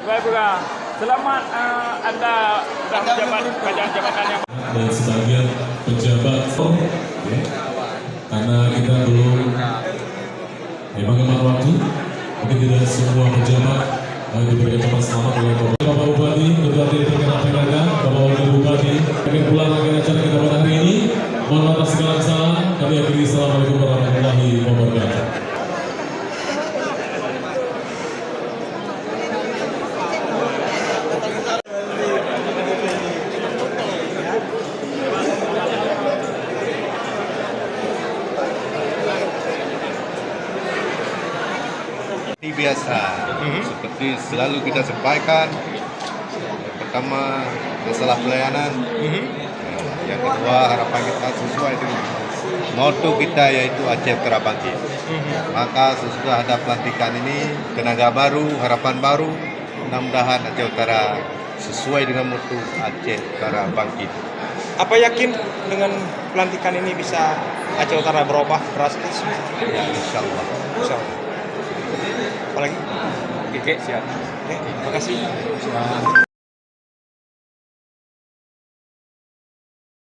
Baik, Buka. Selamat Anda sudah menjabat jabatan yang dan sebagian pejabat ya, karena kita belum mengamankan waktu, mungkin tidak semua pejabat diberikan tempat selamat oleh Bapak Bupati, Ketua Terkena PKK, Bapak Wakil Bupati. Kami pulang lagi acara kita pada hari ini. Mohon maaf segala kesalahan. Kami akhiri. Assalamualaikum warahmatullahi wabarakatuh. Ini biasa, seperti selalu kita sampaikan. Pertama, masalah pelayanan. Yang kedua, harapan kita sesuai dengan moto kita, yaitu Aceh Terabangkit. Maka sesudah ada pelantikan ini, tenaga baru, harapan baru. Mudah-mudahan Aceh Utara sesuai dengan moto Aceh Terabangkit. Apa yakin dengan pelantikan ini bisa Aceh Utara berubah drastis? Ya, insya Allah. Insya Allah. Apalagi? Oke, siap. Oke, terima kasih.